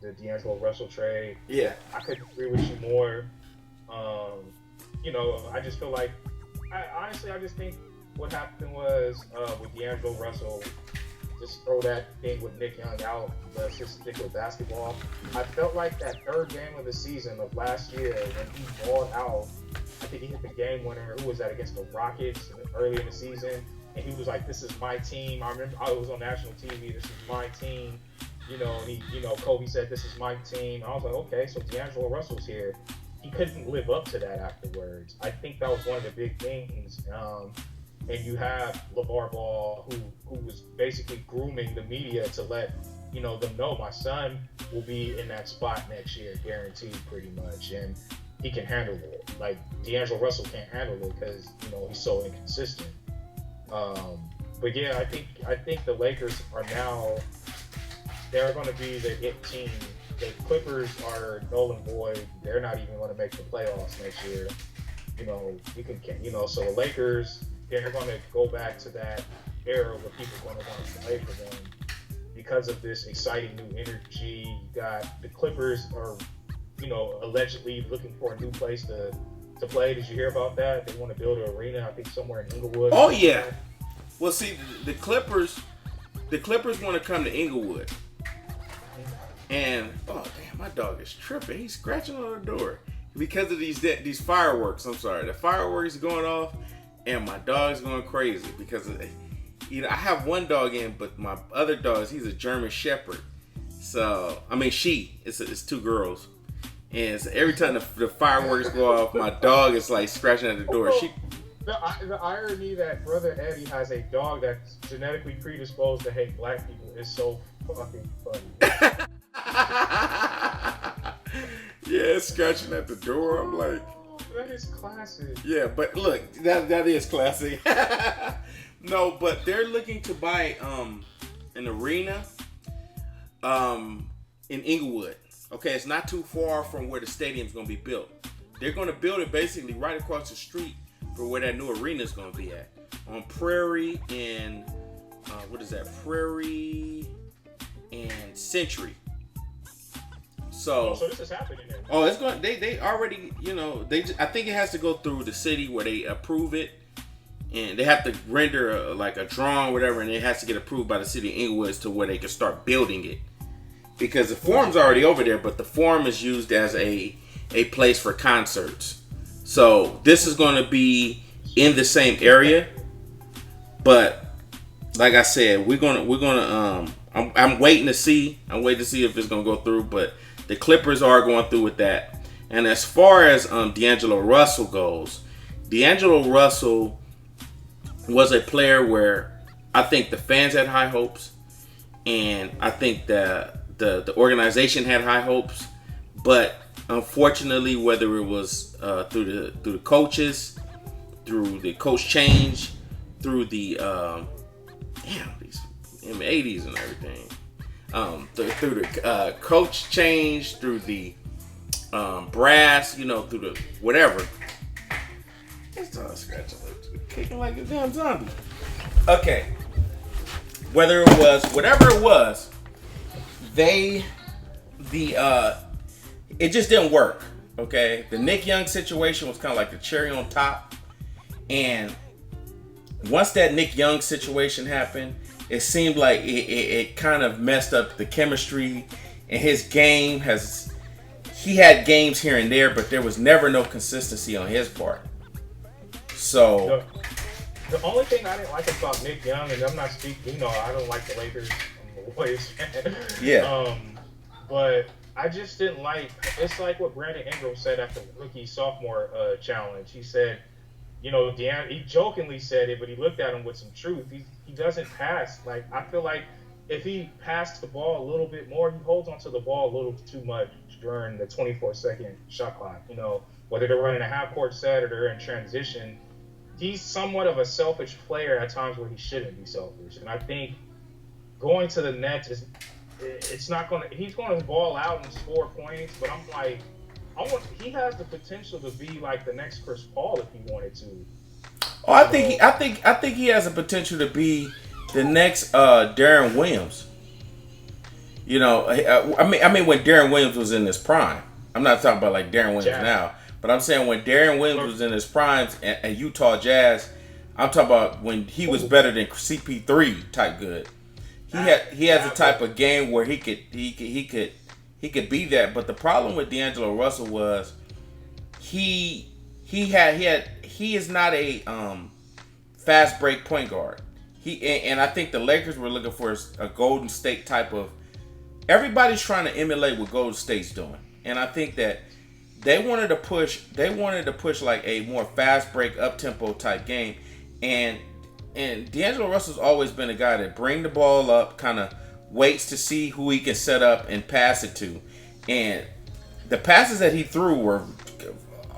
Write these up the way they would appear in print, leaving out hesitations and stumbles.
the D'Angelo Russell trade. Yeah. I couldn't agree with you more. I just feel like, I just think what happened was with D'Angelo Russell, just throw that thing with Nick Young out, let's just stick with basketball. I felt like that third game of the season of last year when he balled out, I think he hit the game winner. Who was that, against the Rockets early in the season? And he was like, "This is my team." I remember I was on national TV. "This is my team." Kobe said, "This is my team." I was like, okay, so D'Angelo Russell's here. He couldn't live up to that afterwards. I think that was one of the big things. And you have LeVar Ball, who was basically grooming the media to let them know, my son will be in that spot next year, guaranteed, pretty much, and he can handle it. Like, D'Angelo Russell can't handle it because he's so inconsistent. But yeah, I think the Lakers are now, they're going to be the it team. The Clippers are null and void. They're not even going to make the playoffs next year. So the Lakers, they're going to go back to that era where people are going to want to play for them because of this exciting new energy. You got the Clippers are, allegedly looking for a new place to play. Did you hear about that? They want to build an arena, I think, somewhere in Inglewood. Oh yeah. Well, see, the Clippers want to come to Inglewood. And oh damn, my dog is tripping. He's scratching on the door because of these fireworks. I'm sorry, the fireworks are going off, and my dog's going crazy because I have one dog in, but my other dog, he's a German Shepherd. So it's two girls, and so every time the fireworks go off, my dog is like scratching at the door. The irony that Brother Eddie has a dog that's genetically predisposed to hate black people is so fucking funny. Yeah, scratching at the door. I'm like, that is classic. Yeah, but look, that is classic. No, but they're looking to buy an arena in Inglewood. Okay, it's not too far from where the stadium's going to be built. They're going to build it basically right across the street from where that new arena is going to be at, on Prairie and Prairie and Century. So this is happening then. Oh, it's going. They already, I think it has to go through the city where they approve it, and they have to render a drawing, whatever, and it has to get approved by the city of Inglewood to where they can start building it. Because the Forum's already over there, but the Forum is used as a place for concerts. So this is going to be in the same area, but like I said, I'm waiting to see. I'm waiting to see if it's going to go through, but the Clippers are going through with that. And as far as D'Angelo Russell goes, D'Angelo Russell was a player where I think the fans had high hopes, and I think that the organization had high hopes, but unfortunately, whether it was through the coaches, through the coach change, through the these M80s and everything, through the coach change, through the brass, through the whatever. It's dog scratching, kicking like a damn zombie. Okay, whether it was whatever it was, it just didn't work. Okay, the Nick Young situation was kind of like the cherry on top, and once that Nick Young situation happened, it seemed like it kind of messed up the chemistry, and his game he had games here and there, but there was never no consistency on his part. So the only thing I didn't like about Nick Young, and I'm not speaking, I don't like the Lakers, I'm a Warriors fan. Yeah. But I just didn't like, it's like what Brandon Ingram said after rookie sophomore challenge. He said, he jokingly said it, but he looked at him with some truth. He doesn't pass. Like, I feel like if he passed the ball a little bit more, he holds onto the ball a little too much during the 24-second shot clock. Whether they're running a half-court set or they're in transition, he's somewhat of a selfish player at times where he shouldn't be selfish. And I think going to the Nets he's going to ball out and score points, but I'm like, he has the potential to be like the next Chris Paul if he wanted to. Oh, I think he has the potential to be the next Darren Williams. You know, I mean, when Darren Williams was in his prime, I'm not talking about like Darren Williams now, but I'm saying when Darren Williams was in his prime and Utah Jazz, I'm talking about when he was better than CP3 type good. He has a type of game where he could be that. But the problem with D'Angelo Russell was he is not a fast break point guard. And I think the Lakers were looking for a Golden State type of. Everybody's trying to emulate what Golden State's doing, and I think that they wanted to push like a more fast break, up tempo type game, and D'Angelo Russell's always been a guy that bring the ball up, kind of waits to see who he can set up and pass it to, and the passes that he threw were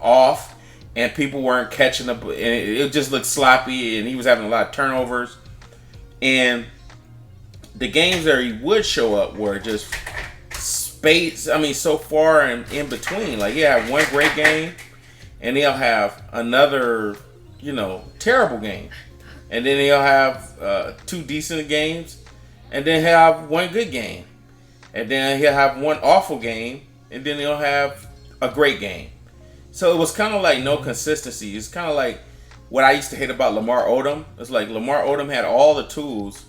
off, and people weren't catching up, and it just looked sloppy, and he was having a lot of turnovers, and the games that he would show up were just spades. I mean, so far and in between. Like, he'll have one great game, and he'll have another, terrible game. And then he'll have 2 decent games, and then he'll have one good game. And then he'll have one awful game, and then he'll have a great game. So it was kind of like no consistency. It's kind of like what I used to hate about Lamar Odom. It's like Lamar Odom had all the tools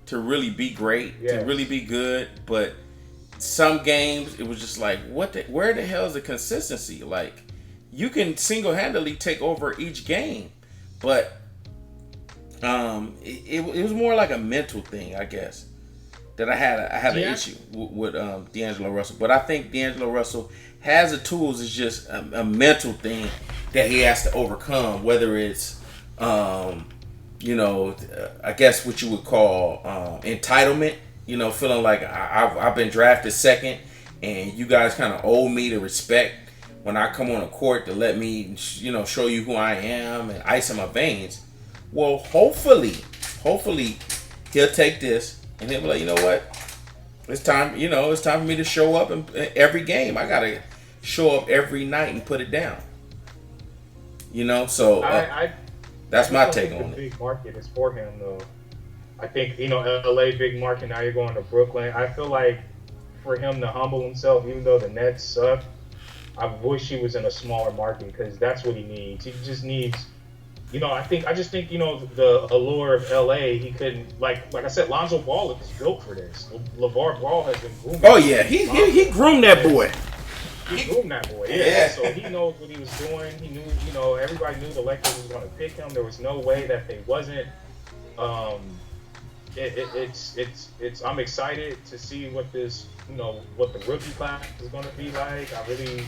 to really be great, to really be good, but some games it was just like, where the hell is the consistency? Like, you can single-handedly take over each game, but it was more like a mental thing, I guess, that I had an issue with D'Angelo Russell. But I think D'Angelo Russell has the tools. It's just a mental thing that he has to overcome, whether it's I guess what you would call entitlement, feeling like I've been drafted second and you guys kind of owe me the respect when I come on the court to let me, show you who I am and ice in my veins. Well, hopefully he'll take this and he'll be like, you know what? It's time for me to show up in every game. I got to show up every night and put it down. So that's my take on it. The big market is for him, though. I think, LA big market, now you're going to Brooklyn. I feel like for him to humble himself, even though the Nets suck, I wish he was in a smaller market because that's what he needs. He just needs, I just think, the allure of LA, he couldn't, like I said, Lonzo Ball is built for this. LeVar Ball has been groomed. Oh, yeah, he groomed that boy. He groomed that boy, yeah. So he knows what he was doing. He knew, everybody knew the Lakers was going to pick him. There was no way that they wasn't. I'm excited to see what this, what the rookie class is going to be like. I'm really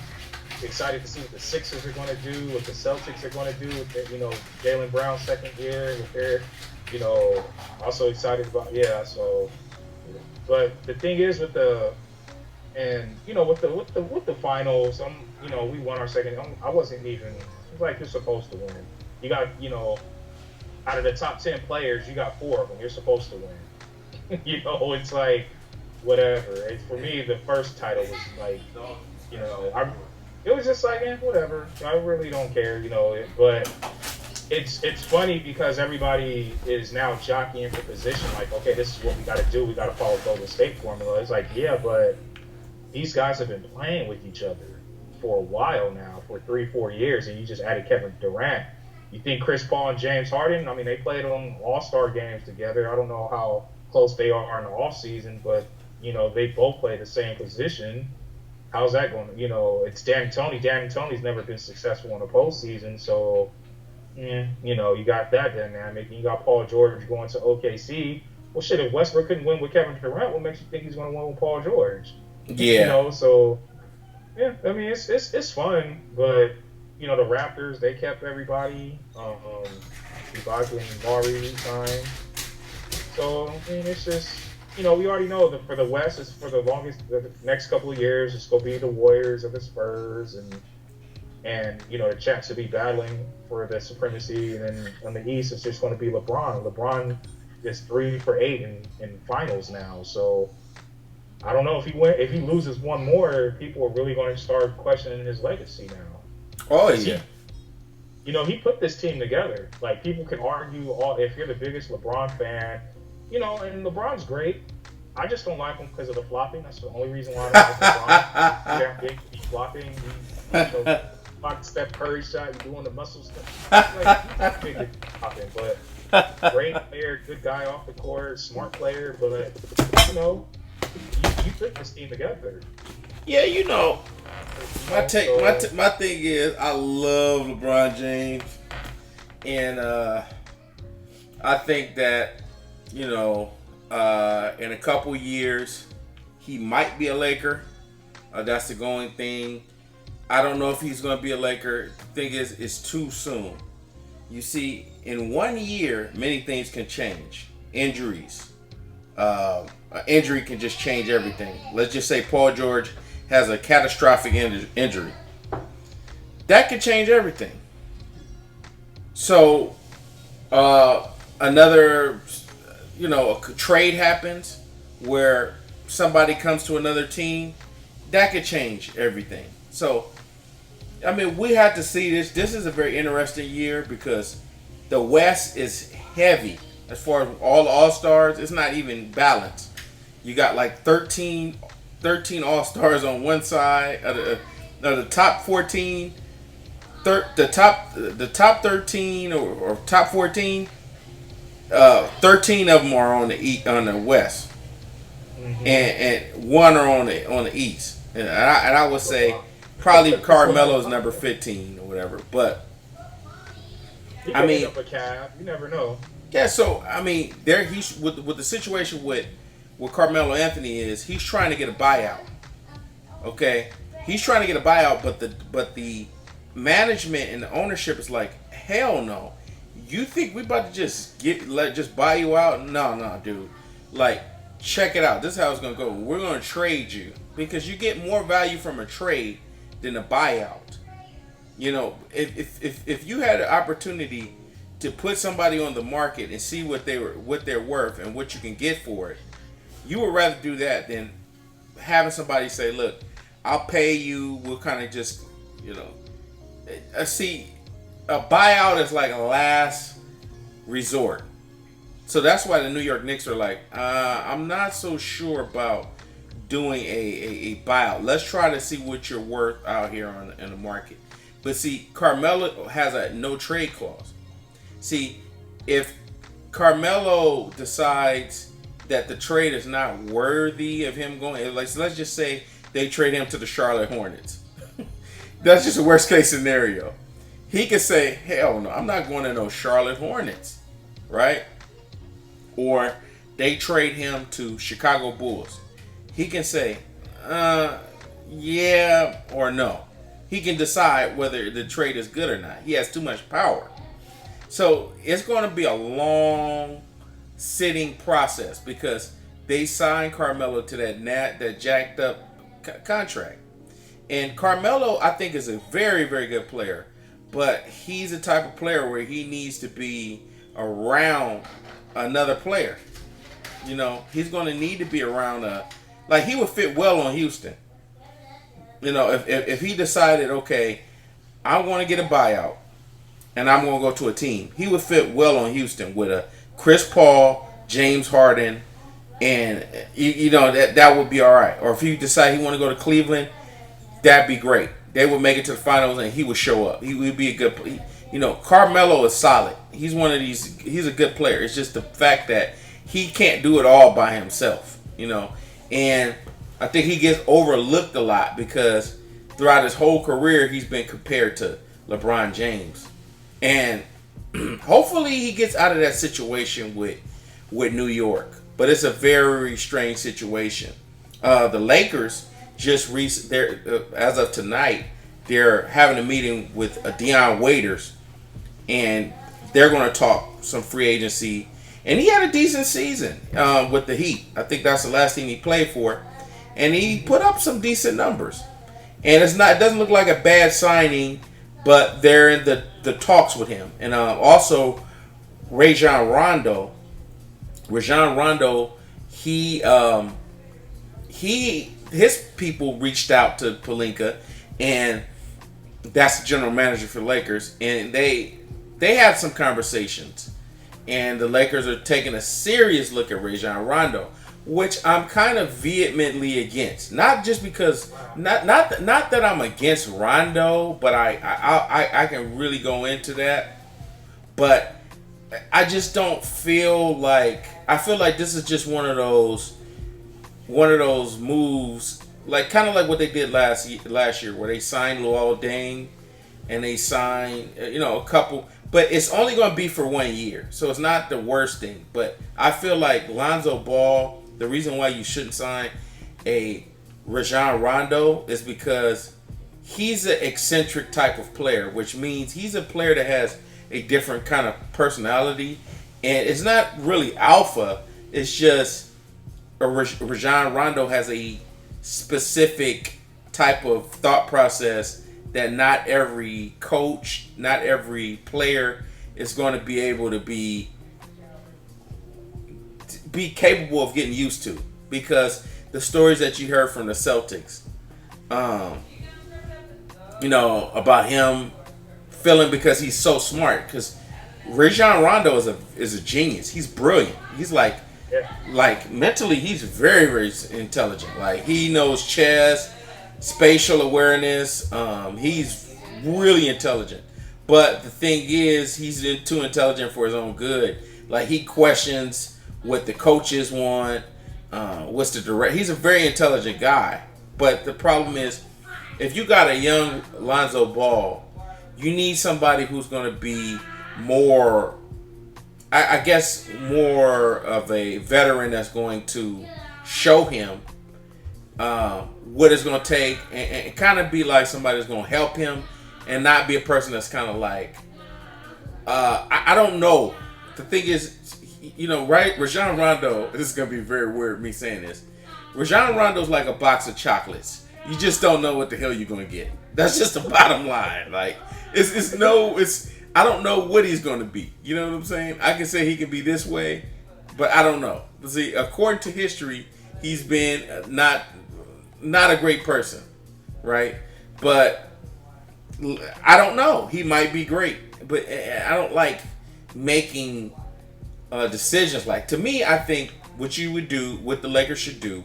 excited to see what the Sixers are going to do, what the Celtics are going to do with Jaylen Brown's second year. With their, also excited about, so. But the thing is with the. And with the finals, we won our second. I wasn't even. It's like you're supposed to win. You got out of the top 10 players, you got 4 of them. You're supposed to win. It's like whatever. For me, the first title was like, it was just like, whatever. I really don't care, But it's funny because everybody is now jockeying for position. Like, okay, this is what we got to do. We got to follow Golden State formula. It's like, yeah, but these guys have been playing with each other for a while now, for 3-4 years, and you just added Kevin Durant. You think Chris Paul and James Harden, they played on all-star games together. I don't know how close they are in the offseason, but, they both play the same position. How's that going? It's D'Antoni. D'Antoni's never been successful in the postseason, so, you got that dynamic. You got Paul George going to OKC. Well, shit, if Westbrook couldn't win with Kevin Durant, what makes you think he's going to win with Paul George? Yeah. So yeah, it's fun, but the Raptors, they kept everybody. Ibaka and Mari signed. So it's just we already know that for the West, it's for the next couple of years, it's gonna be the Warriors or the Spurs, and the Chaps will be battling for the supremacy, and then on the East, it's just going to be LeBron. LeBron is 3 for 8 in finals now, so. I don't know if he loses one more, people are really going to start questioning his legacy now. Oh yeah. He put this team together. Like, people can argue if you're the biggest LeBron fan, and LeBron's great, I just don't like him because of the flopping. That's the only reason why I don't like LeBron. Yeah, big, he flopping. Like Steph Curry shot, you doing the muscle stuff. Like, he's big flopping, but great player, good guy off the court, smart player. But you put this team together. Yeah, my thing is I love LeBron James, and I think that in a couple years he might be a Laker. That's the going thing. I don't know if he's going to be a Laker. The thing is, it's too soon. You see, in 1 year, many things can change. Injuries. An injury can just change everything. Let's just say Paul George has a catastrophic injury. That could change everything. So, another, a trade happens where somebody comes to another team. That could change everything. So, we have to see this. This is a very interesting year because the West is heavy as far as all the All-Stars. It's not even balanced. You got like 13 All-Stars on one side of the top 14. The top 13 or top 14. 13 of them are on the West, and one are on the East. And I would say probably Carmelo's number 15 or whatever. But he can end up a Cavs. You never know. Yeah. So there he's with the situation with Carmelo Anthony is he's trying to get a buyout. Okay, he's trying to get a buyout, but the management and the ownership is like, hell no. You think we about to just buy you out? No, dude. Like, check it out. This is how it's gonna go. We're gonna trade you because you get more value from a trade than a buyout. If you had an opportunity to put somebody on the market and see what they're worth and what you can get for it, you would rather do that than having somebody say, "Look, I'll pay you. We'll kind of just, see." A buyout is like a last resort. So that's why the New York Knicks are like, I'm not so sure about doing a buyout. Let's try to see what you're worth out here in the market. But see, Carmelo has a no trade clause. See, if Carmelo decides that the trade is not worthy of him going, let's just say they trade him to the Charlotte Hornets. That's just a worst case scenario. He could say, hell no, I'm not going to no Charlotte Hornets, right? Or they trade him to Chicago Bulls. He can say, yeah or no. He can decide whether the trade is good or not. He has too much power. So it's going to be a long sitting process because they signed Carmelo to that jacked up contract. And Carmelo, I think, is a very, very good player. But he's the type of player where he needs to be around another player. He's going to need to be around he would fit well on Houston. If he decided, okay, I want to get a buyout and I'm going to go to a team, he would fit well on Houston with a Chris Paul, James Harden, and that would be all right. Or if he decided he want to go to Cleveland, that'd be great. They would make it to the finals, and he would show up. He would be a good. Carmelo is solid. He's one of these. He's a good player. It's just the fact that he can't do it all by himself. And I think he gets overlooked a lot because throughout his whole career, he's been compared to LeBron James, and hopefully he gets out of that situation with New York. But it's a very strange situation. The Lakers. As of tonight, they're having a meeting with Dion Waiters, and they're going to talk some free agency. And he had a decent season with the Heat. I think that's the last team he played for, and he put up some decent numbers. And it doesn't look like a bad signing, but they're in the talks with him. And also Rajon Rondo, his people reached out to Pelinka, and that's the general manager for the Lakers, and they had some conversations, and the Lakers are taking a serious look at Rajon Rondo. which I'm kind of vehemently against. Not just because, not that I'm against Rondo, but I can really go into that. But I just don't feel like, I feel like this is just one of those moves, like kind of like what they did last year, where they signed Luol Deng and they signed a couple, but it's only going to be for 1 year, so it's not the worst thing. But I feel like Lonzo Ball, the reason why you shouldn't sign a Rajon Rondo is because he's an eccentric type of player, which means he's a player that has a different kind of personality, and it's not really alpha. It's just Rajon Rondo has a specific type of thought process that not every coach, not every player is going to be able to be capable of getting used to, because the stories that you heard from the Celtics, about him feeling because he's so smart. Because Rajon Rondo is a genius. He's brilliant. He's like mentally, he's very, very intelligent. Like, he knows chess, spatial awareness. He's really intelligent. But the thing is, he's too intelligent for his own good. Like, he questions what the coaches want. What's the direct? He's a very intelligent guy. But the problem is, if you got a young Lonzo Ball, you need somebody who's going to be more, I guess, more of a veteran that's going to show him what it's going to take, and kind of be like somebody that's going to help him, and not be a person that's kind of like, I don't know. The thing is, right? Rajon Rondo, this is going to be very weird me saying this. Rajon Rondo's like a box of chocolates. You just don't know what the hell you're going to get. That's just the bottom line. Like, I don't know what he's going to be. You know what I'm saying? I can say he can be this way, but I don't know. See, according to history, he's been not a great person, right? But I don't know. He might be great, but I don't like making decisions. Like, to me, I think what the Lakers should do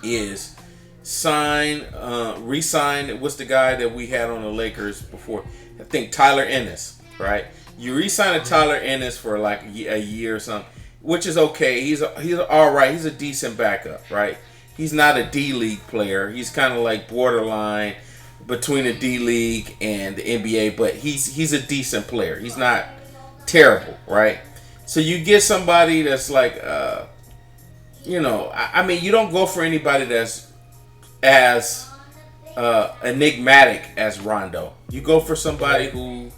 is re-sign, what's the guy that we had on the Lakers before? I think Tyler Ennis, right? You re-sign a Tyler Ennis for like a year or something, which is okay. He's all right. He's a decent backup, right? He's not a D-League player. He's kind of like borderline between the D-League and the NBA, but he's a decent player. He's not terrible, right? So you get somebody that's like, you don't go for anybody that's as enigmatic as Rondo. You go for somebody who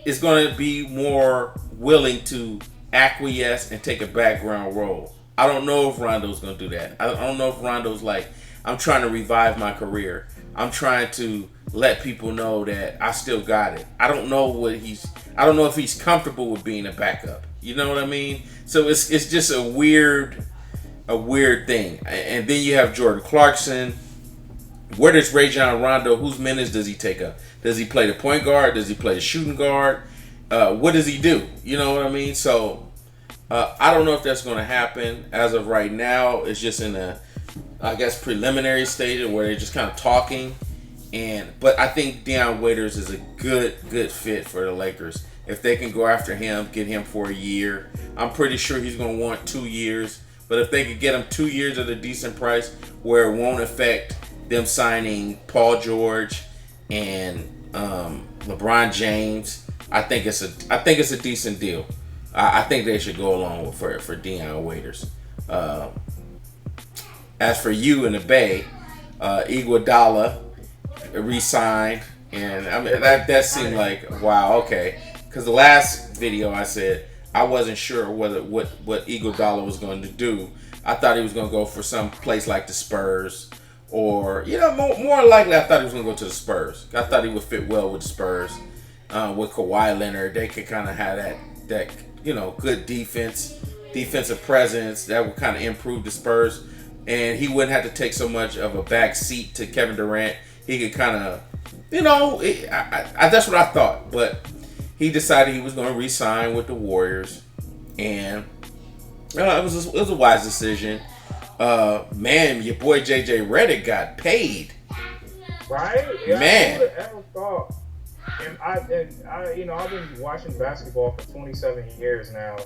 is going to be more willing to acquiesce and take a background role. I don't know if Rondo's going to do that. I don't know if Rondo's like, I'm trying to revive my career. I'm trying to let people know that I still got it. I don't know if he's comfortable with being a backup. You know what I mean? So it's just a weird thing. And then you have Jordan Clarkson. Where does Rajon Rondo, whose minutes does he take up? Does he play the point guard? Does he play the shooting guard? What does he do? You know what I mean? So I don't know if that's going to happen. As of right now, it's just in a, I guess, preliminary stage where they're just kind of talking. But I think Dion Waiters is a good fit for the Lakers. If they can go after him, get him for a year. I'm pretty sure he's going to want 2 years. But if they could get him 2 years at a decent price where it won't affect them signing Paul George and LeBron James, I think it's a decent deal. I think they should go along with for Dion Waiters. As for you in the Bay, Iguodala re-signed, and I mean that seemed like, wow, okay. Because the last video I said I wasn't sure what Iguodala was going to do. I thought he was going to go for some place like the Spurs, or more likely I thought he was going to go to the Spurs. I thought he would fit well with the Spurs, with Kawhi Leonard. They could kind of have that good defensive presence that would kind of improve the Spurs, and he wouldn't have to take so much of a back seat to Kevin Durant. He could kind of, that's what I thought, but he decided he was going to re-sign with the Warriors, and It was a wise decision. Man, your boy JJ Redick got paid. Right? Yeah, Man, who would have ever thought? And I, I've been watching basketball for 27 years now.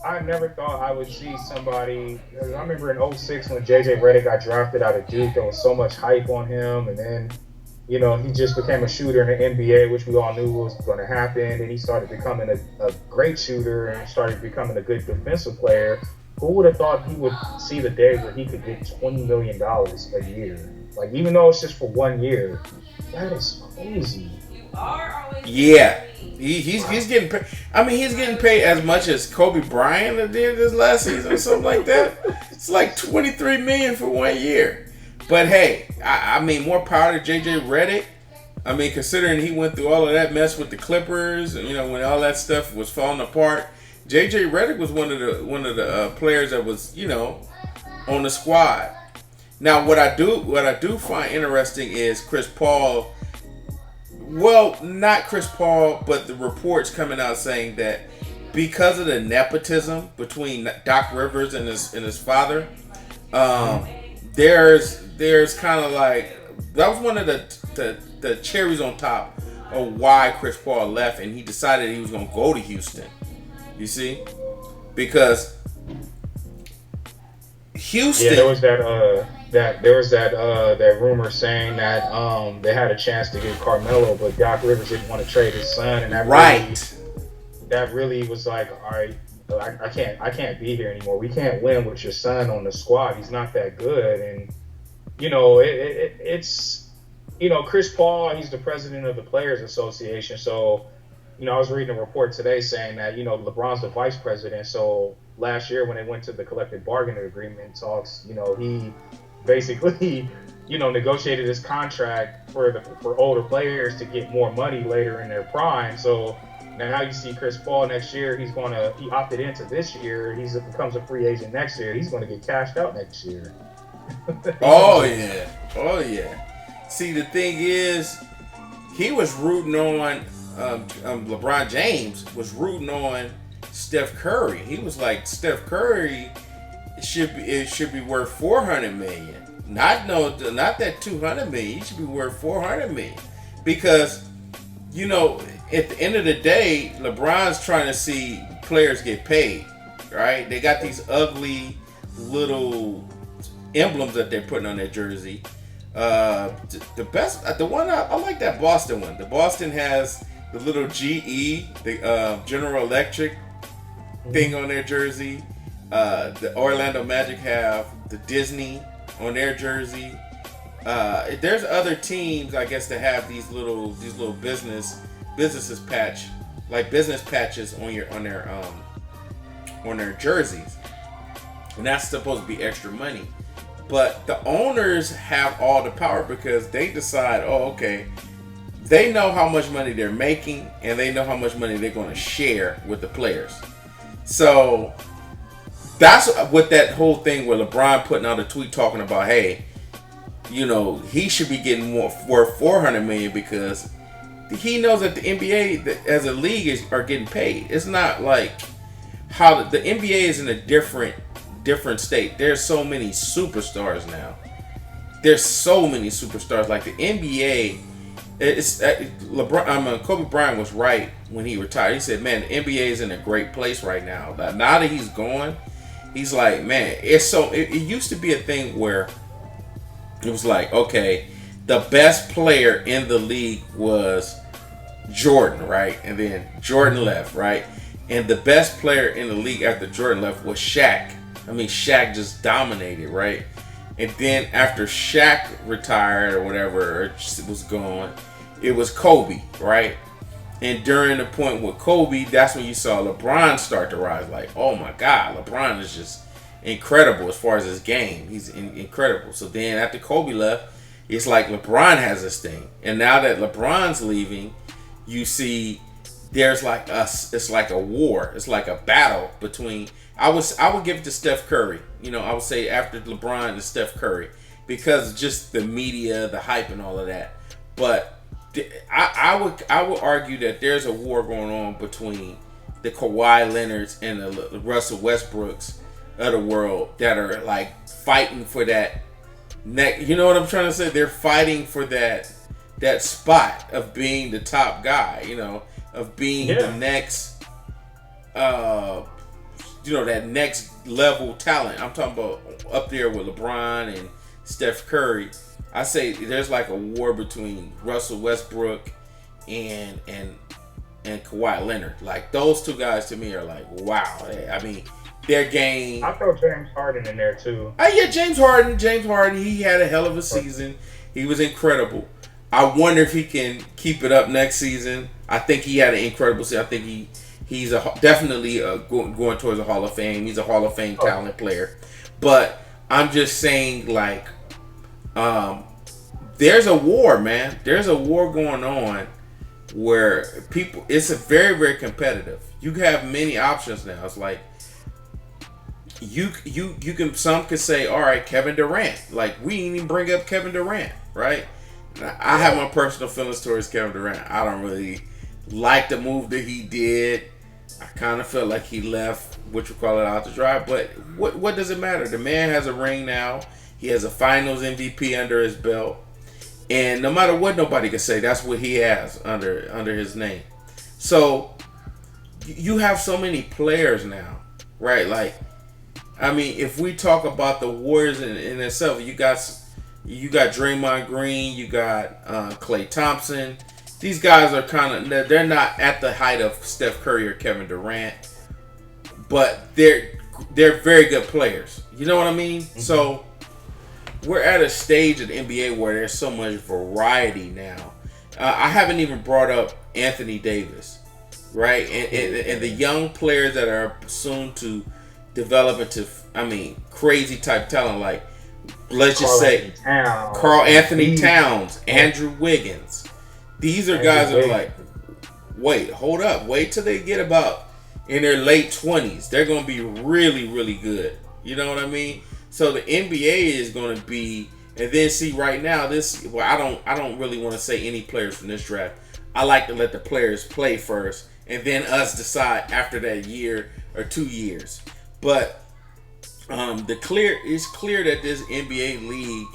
I never thought I would see somebody. I remember in '06 when JJ Redick got drafted out of Duke, there was so much hype on him, and then he just became a shooter in the NBA, which we all knew was going to happen. And he started becoming a great shooter and started becoming a good defensive player. Who would have thought he would see the day where he could get $20 million a year? Like, even though it's just for 1 year, that is crazy. yeah, he's getting paid. I mean, he's getting paid as much as Kobe Bryant did this last season or something like that. It's like $23 million for 1 year. But hey, I mean, more power to JJ Redick. I mean, considering he went through all of that mess with the Clippers, and when all that stuff was falling apart, JJ Redick was one of the players that was on the squad. Now, what I do find interesting is Chris Paul. Well, not Chris Paul, but the reports coming out saying that because of the nepotism between Doc Rivers and his father, there's kind of like that was one of the cherries on top of why Chris Paul left, and he decided he was going to go to Houston. You see, because Houston. Yeah, there was that rumor saying that they had a chance to get Carmelo, but Doc Rivers didn't want to trade his son, and that really was like, all right, I can't be here anymore. We can't win with your son on the squad. He's not that good, and it's Chris Paul. He's the president of the Players Association, so. I was reading a report today saying that, LeBron's the vice president. So last year when they went to the collective bargaining agreement talks, he basically, negotiated his contract for older players to get more money later in their prime. So now you see Chris Paul next year, he opted into this year. He becomes a free agent next year. He's going to get cashed out next year. Oh yeah. See, the thing is, he was rooting on. LeBron James was rooting on Steph Curry. He was like, Steph Curry should be worth $400 million. Not that $200 million. He should be worth $400 million because at the end of the day, LeBron's trying to see players get paid. Right? They got these ugly little emblems that they're putting on their jersey. The one I like that Boston one. The Boston has the little GE, the General Electric thing on their jersey. The Orlando Magic have the Disney on their jersey. There's other teams, I guess, that have these little businesses business patches on their jerseys, and that's supposed to be extra money. But the owners have all the power because they decide, they know how much money they're making and they know how much money they're going to share with the players. So that's what that whole thing with LeBron putting out a tweet talking about, hey, he should be getting more worth $400 million because he knows that the NBA as a league are getting paid. It's not like how the NBA is in a different state. There's so many superstars now. There's so many superstars. Like the NBA, Kobe Bryant was right when he retired. He said, "Man, the NBA is in a great place right now. Now that he's gone, he's like, man, it used to be a thing where it was like, okay, the best player in the league was Jordan, right? And then Jordan left, right? And the best player in the league after Jordan left was Shaq. I mean, Shaq just dominated, right? And then after Shaq retired or whatever, or was gone, it was Kobe, right? And during the point with Kobe, that's when you saw LeBron start to rise. Like, oh my God, LeBron is just incredible as far as his game. He's incredible. So then after Kobe left, it's like LeBron has this thing. And now that LeBron's leaving, you see there's like it's like a war. It's like a battle between. I would give it to Steph Curry. I would say after LeBron is Steph Curry because just the media, the hype, and all of that. But I would argue that there's a war going on between the Kawhi Leonards and the Russell Westbrooks of the world that are like fighting for that next. You know what I'm trying to say? They're fighting for that spot of being the top guy. You know, of being the next, that next level talent. I'm talking about up there with LeBron and Steph Curry. I say there's like a war between Russell Westbrook and Kawhi Leonard. Like those two guys to me are like, wow. I mean, their game. I throw James Harden in there too. Yeah, James Harden. He had a hell of a season. He was incredible. I wonder if he can keep it up next season. I think he had an incredible season. I think he's definitely going towards a Hall of Fame. He's a Hall of Fame talent player. But I'm just saying, like, there's a war, man. There's a war going on where it's a very, very competitive. You have many options now. It's like you can. Some could say, all right, Kevin Durant. Like we didn't even bring up Kevin Durant, right? I have my personal feelings towards Kevin Durant. I don't really like the move that he did. I kind of felt like he left, out to dry. But what does it matter? The man has a ring now. He has a Finals MVP under his belt. And no matter what nobody can say, that's what he has under his name. So you have so many players now, right? Like, I mean, if we talk about the Warriors in itself, you got Draymond Green, you got Klay Thompson. These guys are they're not at the height of Steph Curry or Kevin Durant, but they're very good players. You know what I mean? Mm-hmm. So we're at a stage of the NBA where there's so much variety now. I haven't even brought up Anthony Davis, right? And the young players that are soon to develop into, crazy type talent, like let's just say Karl Anthony Towns, Andrew Wiggins. These are guys that are like, wait, hold up. Wait till they get about in their late 20s. They're going to be really, really good. You know what I mean? So the NBA is going to be, and then see right now I don't really want to say any players from this draft. I like to let the players play first, and then us decide after that year or 2 years. But it's clear that this NBA league,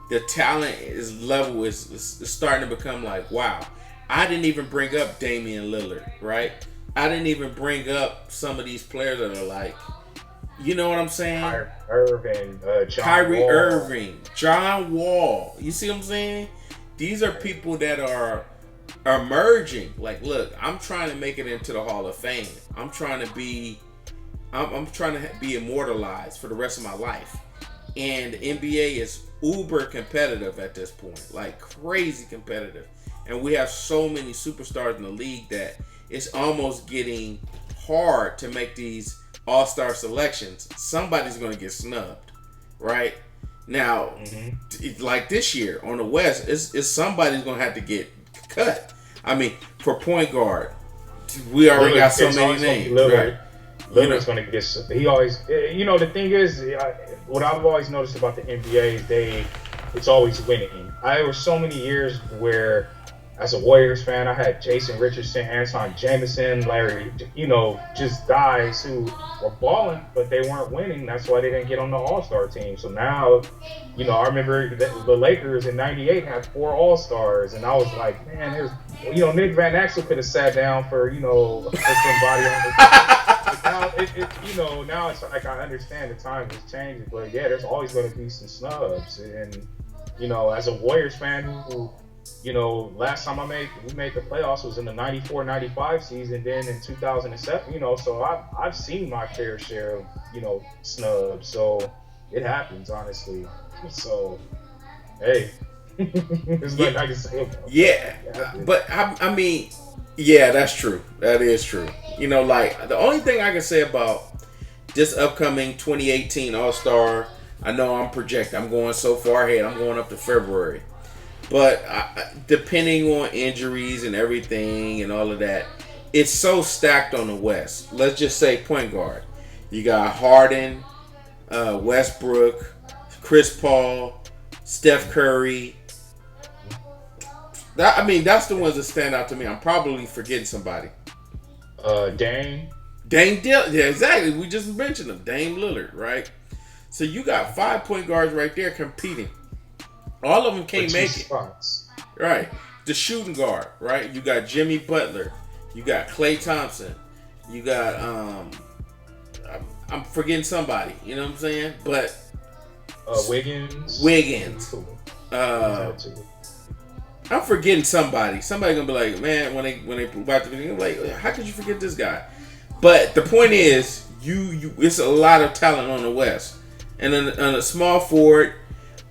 the talent level is starting to become like, wow. I didn't even bring up Damian Lillard, right? I didn't even bring up some of these players that are like, you know what I'm saying? Kyrie Irving, John Wall. You see what I'm saying? These are people that are emerging. Like, look, I'm trying to make it into the Hall of Fame. I'm trying to be immortalized for the rest of my life. And the NBA is uber competitive at this point, like crazy competitive. And we have so many superstars in the league that it's almost getting hard to make these all-star selections. Somebody's going to get snubbed, right? Now, like this year on the West, it's somebody's going to have to get cut. I mean, for point guard, we already got so many names. Lillard's going to get. He always. The thing is, what I've always noticed about the NBA is it's always winning. There were so many years where, as a Warriors fan, I had Jason Richardson, Anton Jameson, Larry, just guys who were balling, but they weren't winning. That's why they didn't get on the All-Star team. So now, I remember the Lakers in '98 had 4 All-Stars, and I was like, man, Nick Van Exel could have sat down for, somebody on the now it's like I understand the time has changed, but yeah, there's always going to be some snubs. And, as a Warriors fan who, last time we made the playoffs was in the 94-95 season, then in 2007, so I've seen my fair share of, snubs. So it happens, honestly. So, hey, there's nothing I can say about that. Yeah, but I mean, yeah, that's true. That is true. Like the only thing I can say about this upcoming 2018 All-Star, I know I'm going so far ahead. I'm going up to February. But depending on injuries and everything and all of that, it's so stacked on the West. Let's just say point guard. You got Harden, Westbrook, Chris Paul, Steph Curry. That's the ones that stand out to me. I'm probably forgetting somebody. Dame. Yeah, exactly. We just mentioned him, Dame Lillard, right? So you got 5 point guards right there competing. All of them can't make it. Spots. Right. The shooting guard, right? You got Jimmy Butler. You got Klay Thompson. You got I'm forgetting somebody. You know what I'm saying? But Wiggins. I'm forgetting somebody. Somebody gonna be like, man, when they watch the video, like, how could you forget this guy? But the point is, you it's a lot of talent on the West, and on a small forward,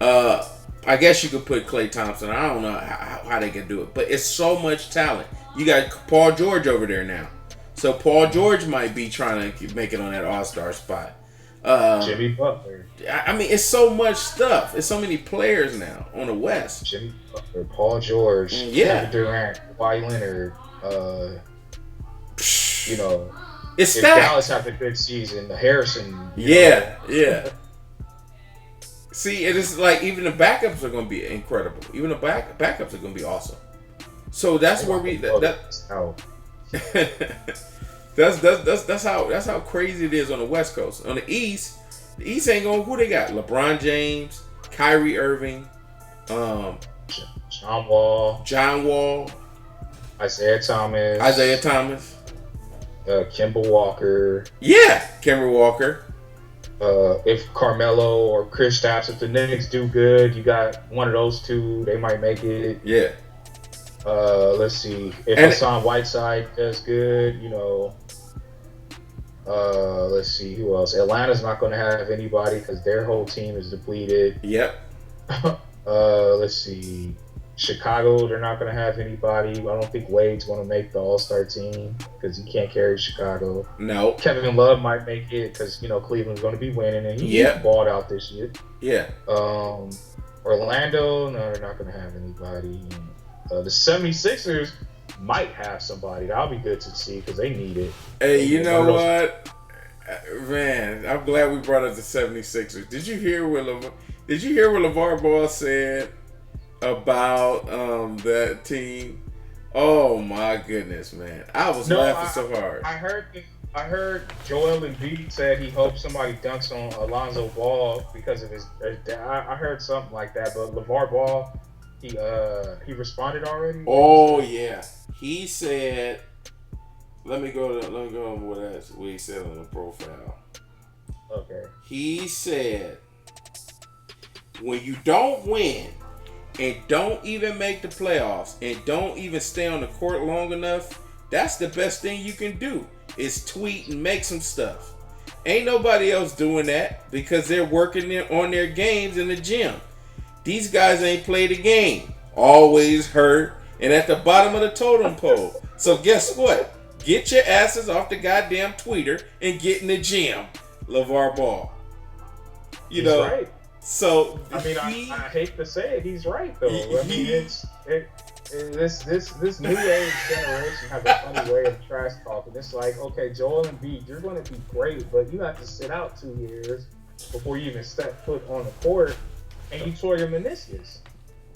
I guess you could put Klay Thompson. I don't know how they can do it, but it's so much talent. You got Paul George over there now, so Paul George might be trying to make it on that All-Star spot. Jimmy Butler. I mean, it's so much stuff. It's so many players now on the West. Jimmy Butler, Paul George, Kevin Durant, Kawhi Leonard. You know, it's if stacked. Dallas have a good season, the Harrison. Yeah. See, it is like even the backups are going to be incredible. Even the backups are going to be awesome. So that's where that's how crazy it is on the West Coast. On the East ain't going. Who they got? LeBron James, Kyrie Irving, John Wall, Isaiah Thomas, Kemba Walker. Yeah, Kemba Walker. If Carmelo or Kristaps, if the Knicks do good, you got one of those two. They might make it. Yeah. Let's see. If Hassan Whiteside does good, you know. Let's see who else. Atlanta's not going to have anybody because their whole team is depleted. Yep. Let's see. Chicago, they're not going to have anybody. I don't think Wade's going to make the All-Star team because he can't carry Chicago. No. Kevin Love might make it because, you know, Cleveland's going to be winning and he balled out this year. Yeah. Orlando, no, they're not going to have anybody. The 76ers might have somebody. That'll be good to see because they need it. Hey, you know what? Man, I'm glad we brought up the 76ers. Did you hear what LeVar Ball said about that team? Oh my goodness, man! I was laughing so hard. I heard Joel Embiid said he hopes somebody dunks on Lonzo Ball because of his. I heard something like that, but LeVar Ball, he responded already. Oh yeah, he said. Let me go on what he said on the profile. Okay. He said, when you don't win and don't even make the playoffs and don't even stay on the court long enough, that's the best thing you can do is tweet and make some stuff. Ain't nobody else doing that because they're working on their games in the gym. These guys ain't played a game. Always hurt and at the bottom of the totem pole. So guess what? Get your asses off the goddamn tweeter and get in the gym, LeVar Ball. You know, right. So I mean, I hate to say it, he's right though. I mean, this new age generation has a funny way of trash talking. It's like, okay, Joel Embiid, you're going to be great, but you have to sit out 2 years before you even step foot on the court, and you tore your meniscus.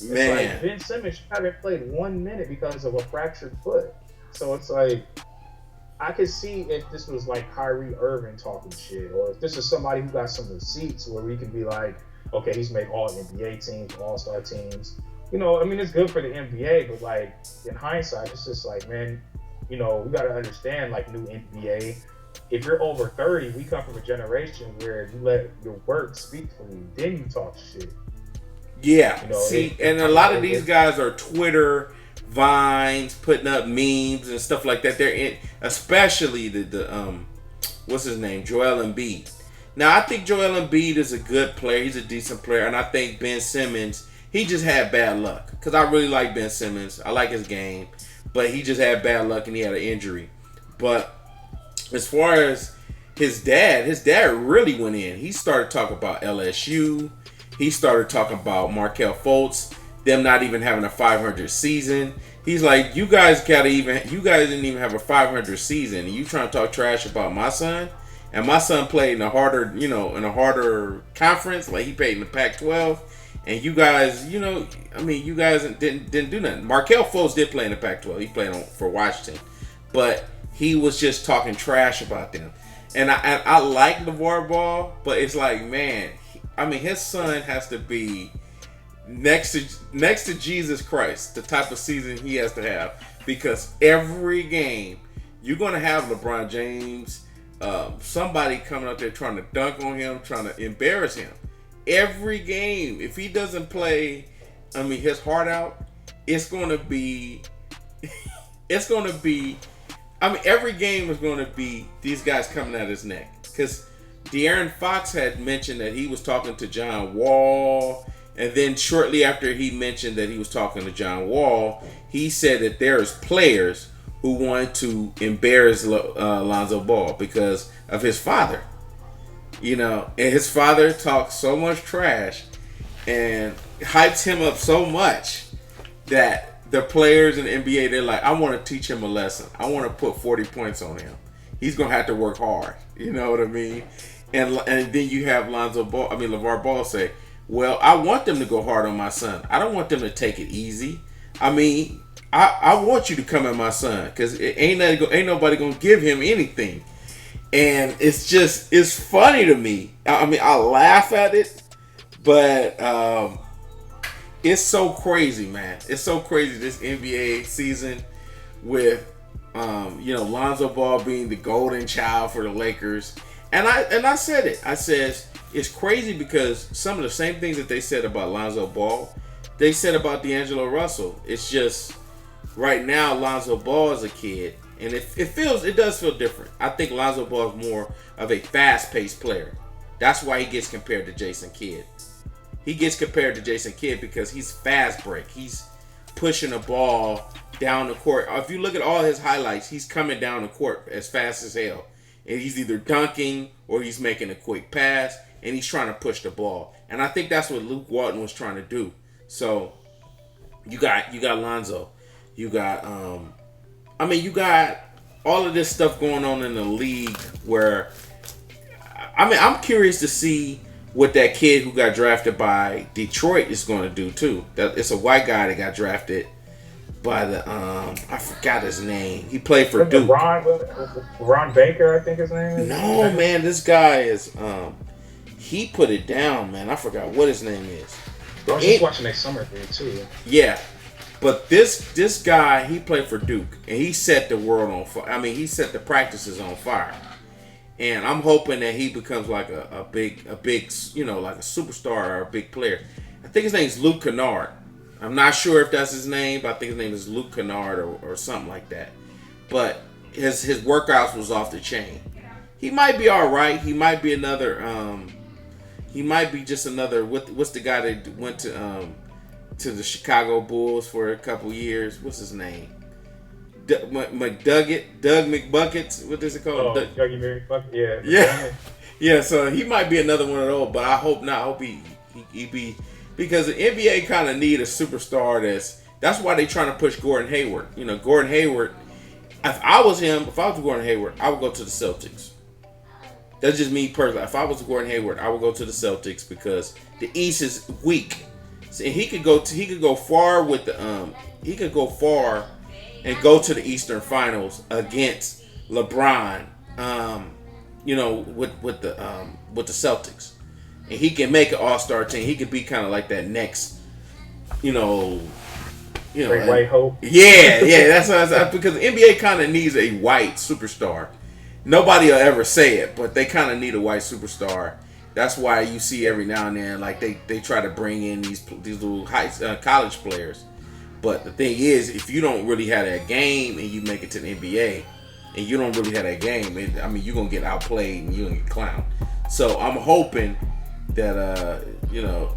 Man, it's like Ben Simmons haven't played 1 minute because of a fractured foot. So it's like, I could see if this was like Kyrie Irving talking shit, or if this is somebody who got some receipts where we can be like, okay, he's made all NBA teams, all-star teams. You know, I mean, it's good for the NBA, but like in hindsight, it's just like, man, you know, we got to understand, like, new NBA. If you're over 30, we come from a generation where you let your work speak for you, then you talk shit. Yeah, you know, see, and a lot of these guys are Twitter Vines, putting up memes and stuff like that. They're in, especially the what's his name, Joel Embiid. Now I think Joel Embiid is a good player. He's a decent player, and I think Ben Simmons, he just had bad luck. Cause I really like Ben Simmons. I like his game, but he just had bad luck and he had an injury. But as far as his dad really went in. He started talking about LSU. He started talking about Markelle Fultz, them not even having a 500 season. He's like, you guys didn't even have a 500 season, and you trying to talk trash about my son? And my son played in a harder conference, like he played in the Pac-12. And you guys, you guys didn't do nothing. Markelle Fultz did play in the Pac-12. He played for Washington. But he was just talking trash about them. And I like LeVar Ball, but it's like, man, I mean, his son has to be next to Jesus Christ, the type of season he has to have, because every game you're going to have LeBron James, somebody coming up there trying to dunk on him, trying to embarrass him. Every game, if he doesn't play, I mean, his heart out, it's going to be, I mean, every game is going to be these guys coming at his neck. Because De'Aaron Fox had mentioned that he was talking to John Wall. And then shortly after he mentioned that he was talking to John Wall, he said that there's players who want to embarrass Lonzo Ball because of his father. You know, and his father talks so much trash and hypes him up so much that the players in the NBA, they're like, I want to teach him a lesson. I want to put 40 points on him. He's going to have to work hard. You know what I mean? And then you have LeVar Ball say, well, I want them to go hard on my son. I don't want them to take it easy. I mean, I want you to come at my son because ain't nobody going to give him anything. And it's funny to me. I mean, I laugh at it, but it's so crazy, man. It's so crazy this NBA season with, Lonzo Ball being the golden child for the Lakers. And I said it. I said it's crazy because some of the same things that they said about Lonzo Ball, they said about D'Angelo Russell. It's just right now Lonzo Ball is a kid, and it does feel different. I think Lonzo Ball is more of a fast-paced player. That's why he gets compared to Jason Kidd. He gets compared to Jason Kidd because he's fast break. He's pushing the ball down the court. If you look at all his highlights, he's coming down the court as fast as hell. And he's either dunking or he's making a quick pass and he's trying to push the ball. And I think that's what Luke Walton was trying to do. So you got Lonzo. You got you got all of this stuff going on in the league where I'm curious to see what that kid who got drafted by Detroit is going to do too. It's a white guy that got drafted by the I forgot his name. He played for Duke. Ron Baker, I think his name is. No, man, this guy is he put it down, man. I forgot what his name is. I was just watching that summer thing too. Yeah. But this guy, he played for Duke and he set the world on fire. I mean, he set the practices on fire. And I'm hoping that he becomes like a big, like a superstar or a big player. I think his name's Luke Kennard. I'm not sure if that's his name, but I think his name is Luke Kennard or something like that. But his workouts was off the chain. He might be all right. He might be another. He might be just another. What's the guy that went to the Chicago Bulls for a couple years? What's his name? Doug McBuckets. What is it called? Dougie McBucket. Yeah. So he might be another one of those, but I hope not. I hope he be, because the NBA kind of need a superstar. That's why they trying to push Gordon Hayward. You know, Gordon Hayward. If I was Gordon Hayward, I would go to the Celtics. That's just me personally. If I was Gordon Hayward, I would go to the Celtics because the East is weak. So he could go far with the he could go far and go to the Eastern Finals against LeBron, with the Celtics, and he can make an All-Star team. He could be kind of like that next, Great white hope. Yeah, that's what I said, because the NBA kind of needs a white superstar. Nobody will ever say it, but they kind of need a white superstar. That's why you see every now and then, like they try to bring in these little college players. But the thing is, if you don't really have that game and you make it to the NBA, and you don't really have that game, you're going to get outplayed and you're going to get clowned. So I'm hoping that,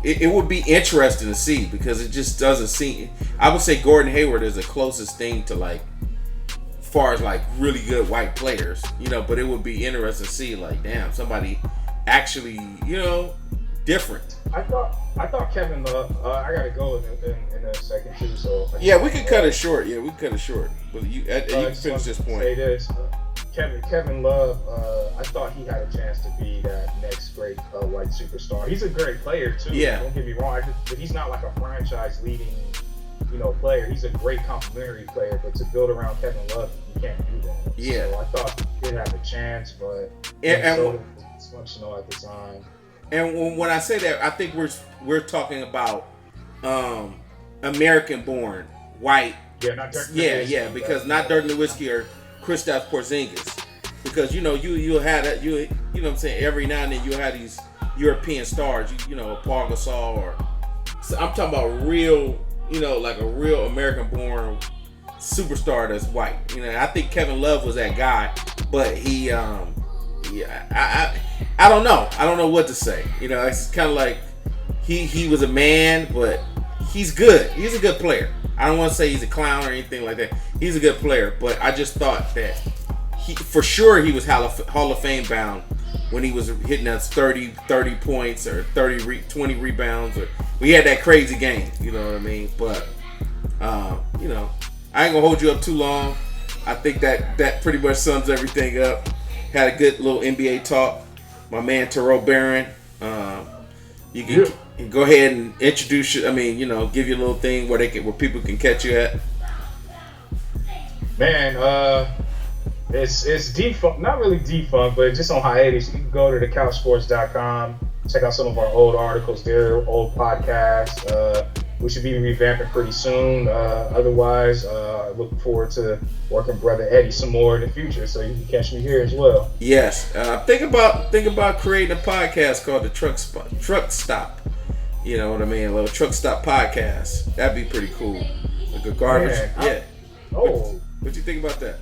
it would be interesting to see, because it just doesn't seem... I would say Gordon Hayward is the closest thing to, like, as far as, like, really good white players, but it would be interesting to see, like, damn, somebody actually, different. I thought Kevin Love. I gotta go in a second too. So yeah, we could cut it short. But you can finish this point. Say this, Kevin Love. I thought he had a chance to be that next great white superstar. He's a great player too. Yeah. Don't get me wrong. But he's not like a franchise leading, player. He's a great complementary player, but to build around Kevin Love, you can't do that. Yeah. So I thought he did have a chance, but and was dysfunctional at the time. And when I say that, I think we're talking about American-born white. Yeah, not Dirk. Yeah, because not Dirk Nowitzki or Kristaps Porzingis, because you had you know what I'm saying, every now and then you had these European stars, Paul Gasol, or so I'm talking about real, like a real American-born superstar that's white. I think Kevin Love was that guy, but he I don't know. I don't know what to say. It's kind of like he was a man, but he's good. He's a good player. I don't want to say he's a clown or anything like that. He's a good player, but I just thought that for sure he was Hall of Fame bound when he was hitting us 30 points or 20 rebounds. Or we had that crazy game, you know what I mean? But, I ain't going to hold you up too long. I think that pretty much sums everything up. Had a good little NBA talk. My man Tareau Barron. You can go ahead and introduce you. Give you a little thing where people can catch you at. Man, it's defunct, not really defunct, but just on hiatus. You can go to thecouchsports.com, check out some of our old articles there, old podcasts. We should be revamping pretty soon. Otherwise, looking forward to working with Brother Eddie some more in the future, so you can catch me here as well. Yes, think about creating a podcast called the Truck Stop. You know what I mean? A little Truck Stop podcast. That'd be pretty cool. Like a garbage. Man, What you think about that?